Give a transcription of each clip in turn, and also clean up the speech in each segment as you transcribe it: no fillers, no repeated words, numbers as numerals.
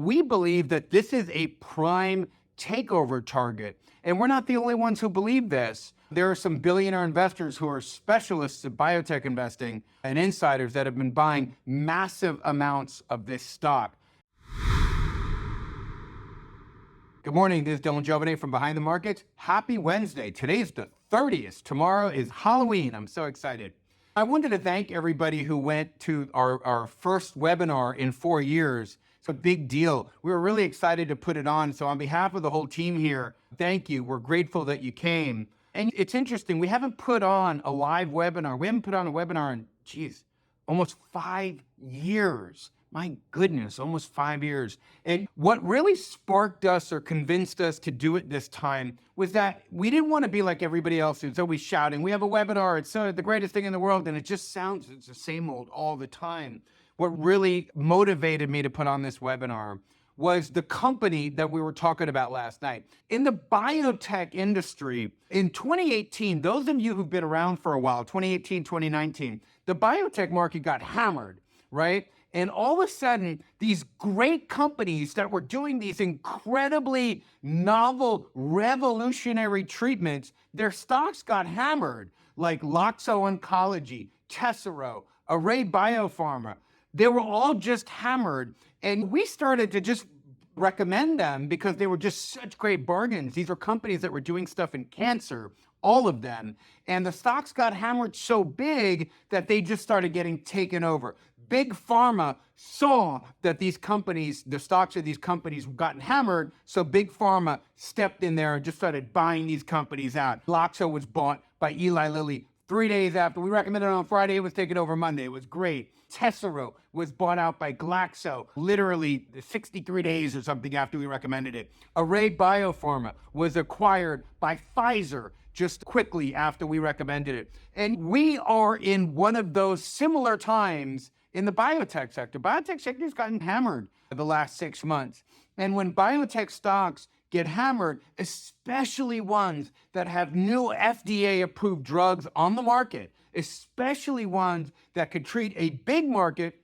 We believe that this is a prime takeover target, and we're not the only ones who believe this. There are some billionaire investors who are specialists at biotech investing and insiders that have been buying massive amounts of this stock. Good morning, this is Dylan Jovine from Behind the Markets. Happy Wednesday. Today's the 30th. Tomorrow is Halloween. I'm so excited. I wanted to thank everybody who went to our first webinar in 4 years. It's a big deal. We were really excited to put it on. So on behalf of the whole team here, thank you. We're grateful that you came. And it's interesting, we haven't put on a live webinar. We haven't put on a webinar in, almost 5 years. My goodness, almost 5 years. And what really sparked us or convinced us to do it this time was that we didn't want to be like everybody else who's always shouting, we have a webinar, it's the greatest thing in the world, and it just sounds, it's the same old all the time. What really motivated me to put on this webinar was the company that we were talking about last night. In the biotech industry, in 2018, those of you who've been around for a while, 2018, 2019, the biotech market got hammered, right? And all of a sudden, these great companies that were doing these incredibly novel, revolutionary treatments, their stocks got hammered, like Loxo Oncology, Array Biopharma. They were all just hammered. And we started to just recommend them because they were just such great bargains. These are companies that were doing stuff in cancer, all of them. And the stocks got hammered so big that they just started getting taken over. Big Pharma saw that these companies, the stocks of these companies gotten hammered, so Big Pharma stepped in there and just started buying these companies out. Loxo was bought by Eli Lilly 3 days after. We recommended it on Friday, it was taken over Monday. It was great. Takeover was bought out by Loxo, literally 63 days or something after we recommended it. Array Biopharma was acquired by Pfizer just quickly after we recommended it. And we are in one of those similar times in the biotech sector. Biotech sector has gotten hammered the last 6 months. And when biotech stocks get hammered, especially ones that have new FDA-approved drugs on the market, especially ones that could treat a big market,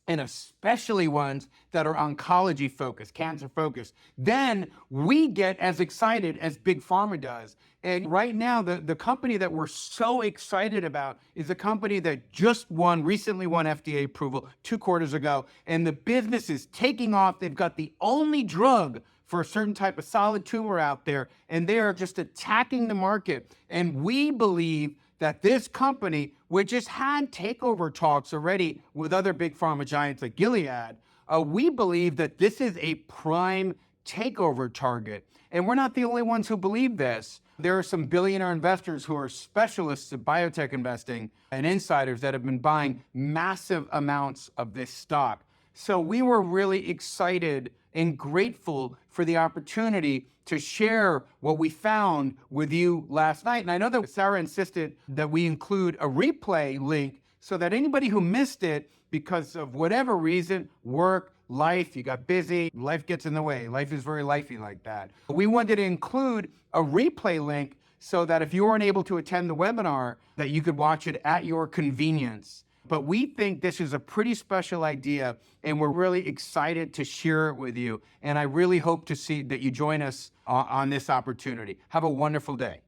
and especially ones that are oncology focused, cancer focused, then we get as excited as Big Pharma does. And right now, the company that we're so excited about is a company that just recently won FDA approval 2 quarters ago, and the business is taking off. They've got the only drug for a certain type of solid tumor out there, and they are just attacking the market. And we believe that this company, which has had takeover talks already with other big pharma giants like Gilead, we believe that this is a prime takeover target. And we're not the only ones who believe this. There are some billionaire investors who are specialists at biotech investing and insiders that have been buying massive amounts of this stock. So we were really excited and grateful for the opportunity to share what we found with you last night. And I know that Sarah insisted that we include a replay link so that anybody who missed it because of whatever reason, work, life, you got busy, life gets in the way. Life is very lifey like that. We wanted to include a replay link so that if you weren't able to attend the webinar, that you could watch it at your convenience. But we think this is a pretty special idea, and we're really excited to share it with you. And I really hope to see that you join us on this opportunity. Have a wonderful day.